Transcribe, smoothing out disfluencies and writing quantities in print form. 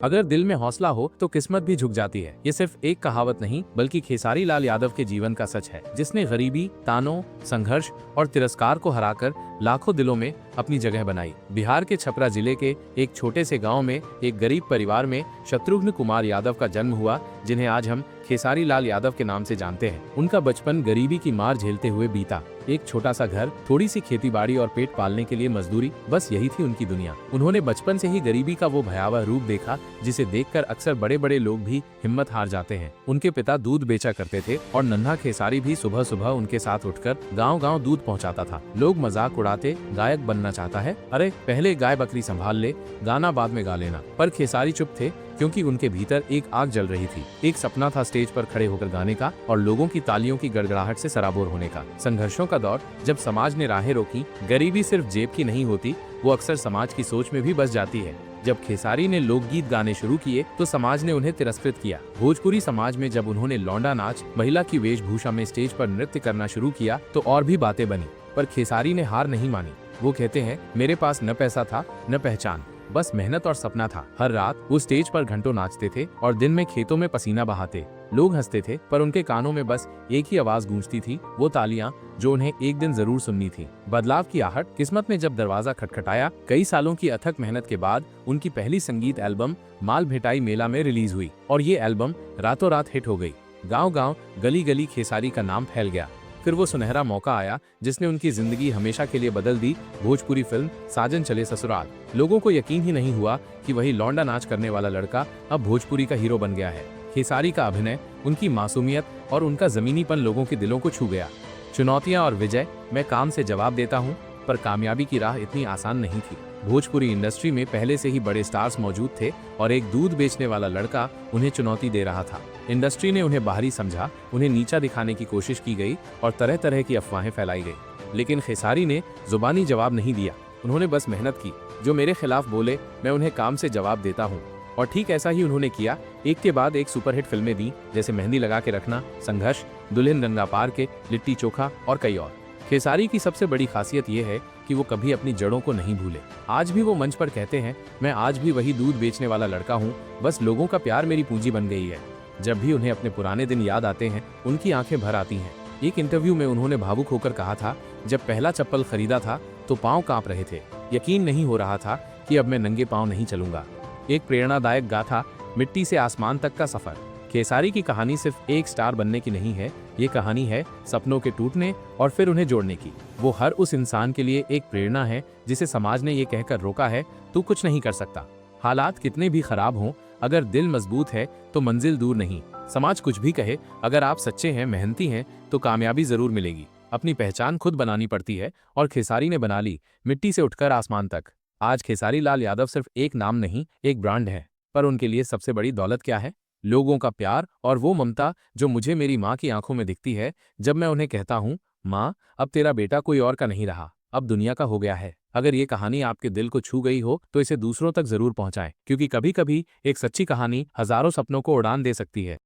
अगर दिल में हौसला हो तो किस्मत भी झुक जाती है। ये सिर्फ एक कहावत नहीं बल्कि खेसारी लाल यादव के जीवन का सच है, जिसने गरीबी, तानों, संघर्ष और तिरस्कार को हराकर लाखों दिलों में अपनी जगह बनाई। बिहार के छपरा जिले के एक छोटे से गांव में एक गरीब परिवार में शत्रुघ्न कुमार यादव का जन्म हुआ, जिन्हें आज हम खेसारी लाल यादव के नाम से जानते हैं। उनका बचपन गरीबी की मार झेलते हुए बीता। एक छोटा सा घर, थोड़ी सी खेतीबाड़ी और पेट पालने के लिए मजदूरी, बस यही थी उनकी दुनिया। उन्होंने बचपन से ही गरीबी का वो भयावह रूप देखा जिसे देखकर अक्सर बड़े बड़े लोग भी हिम्मत हार जाते हैं। उनके पिता दूध बेचा करते थे और नन्हा खेसारी भी सुबह सुबह उनके साथ उठकर गांव-गांव दूध पहुंचाता था। लोग मजाक उड़ाते, गायक बनना चाहता है, अरे पहले गाय बकरी संभाल ले, गाना बाद में गा लेना। पर खेसारी चुप थे, क्योंकि उनके भीतर एक आग जल रही थी। एक सपना था स्टेज पर खड़े होकर गाने का और लोगों की तालियों की गड़गड़ाहट से सराबोर होने का। संघर्षों का दौर, जब समाज ने राहें रोकी, गरीबी सिर्फ जेब की नहीं होती, वो अक्सर समाज की सोच में भी बस जाती है। जब खेसारी ने लोकगीत गाने शुरू किए तो समाज ने उन्हें तिरस्कृत किया। भोजपुरी समाज में जब उन्होंने लौंडा नाच, महिला की वेशभूषा में स्टेज पर नृत्य करना शुरू किया तो और भी बातें बनी। पर खेसारी ने हार नहीं मानी। वो कहते हैं, मेरे पास न पैसा था न पहचान, बस मेहनत और सपना था। हर रात वो स्टेज पर घंटों नाचते थे और दिन में खेतों में पसीना बहाते। लोग हंसते थे पर उनके कानों में बस एक ही आवाज गूंजती थी, वो तालियां जो उन्हें एक दिन जरूर सुननी थी। बदलाव की आहट। किस्मत ने जब दरवाजा खटखटाया, कई सालों की अथक मेहनत के बाद उनकी पहली संगीत एल्बम माल भेटाई मेला में रिलीज हुई और ये एल्बम रातों रात हिट हो गई। गाँव-गाँव, गली-गली खेसारी का नाम फैल गया। फिर वो सुनहरा मौका आया जिसने उनकी जिंदगी हमेशा के लिए बदल दी। भोजपुरी फिल्म साजन चले ससुराल। लोगों को यकीन ही नहीं हुआ कि वही लौंडा नाच करने वाला लड़का अब भोजपुरी का हीरो बन गया है। खेसारी का अभिनय, उनकी मासूमियत और उनका जमीनीपन लोगों के दिलों को छू गया। चुनौतियां और विजय। मैं काम से जवाब देता हूँ, पर कामयाबी की राह इतनी आसान नहीं थी। भोजपुरी इंडस्ट्री में पहले से ही बड़े स्टार्स मौजूद थे और एक दूध बेचने वाला लड़का उन्हें चुनौती दे रहा था। इंडस्ट्री ने उन्हें बाहरी समझा, उन्हें नीचा दिखाने की कोशिश की गई और तरह तरह की अफवाहें फैलाई गई। लेकिन खेसारी ने जुबानी जवाब नहीं दिया, उन्होंने बस मेहनत की। जो मेरे खिलाफ बोले, मैं उन्हें काम से जवाब देता हूँ। और ठीक ऐसा ही उन्होंने किया। एक के बाद एक सुपरहिट फिल्में दी, जैसे मेहंदी लगा के रखना, संघर्ष, दुल्हन रंगा पार के, लिट्टी चोखा और कई और। खेसारी की सबसे बड़ी खासियत यह है कि वो कभी अपनी जड़ों को नहीं भूले। आज भी वो मंच पर कहते हैं, मैं आज भी वही दूध बेचने वाला लड़का हूँ, बस लोगों का प्यार मेरी पूंजी बन गई है। जब भी उन्हें अपने पुराने दिन याद आते हैं, उनकी आंखें भर आती हैं। एक इंटरव्यू में उन्होंने भावुक होकर कहा था, जब पहला चप्पल खरीदा था तो पांव कांप रहे थे, यकीन नहीं हो रहा था कि अब मैं नंगे पांव नहीं चलूंगा। एक प्रेरणादायक गाथा, मिट्टी से आसमान तक का सफर। खेसारी की कहानी सिर्फ एक स्टार बनने की नहीं है, ये कहानी है सपनों के टूटने और फिर उन्हें जोड़ने की। वो हर उस इंसान के लिए एक प्रेरणा है जिसे समाज ने ये कहकर रोका है, तू कुछ नहीं कर सकता। हालात कितने भी खराब हों, अगर दिल मजबूत है तो मंजिल दूर नहीं। समाज कुछ भी कहे, अगर आप सच्चे हैं, मेहनती हैं, तो कामयाबी जरूर मिलेगी। अपनी पहचान खुद बनानी पड़ती है और खेसारी ने बना ली, मिट्टी से उठकर आसमान तक। आज खेसारी लाल यादव सिर्फ एक नाम नहीं, एक ब्रांड है। पर उनके लिए सबसे बड़ी दौलत क्या है? लोगों का प्यार और वो ममता जो मुझे मेरी माँ की आंखों में दिखती है जब मैं उन्हें कहता हूँ, माँ, अब तेरा बेटा कोई और का नहीं रहा, अब दुनिया का हो गया है। अगर ये कहानी आपके दिल को छू गई हो तो इसे दूसरों तक जरूर पहुंचाएं, क्योंकि कभी कभी एक सच्ची कहानी हजारों सपनों को उड़ान दे सकती है।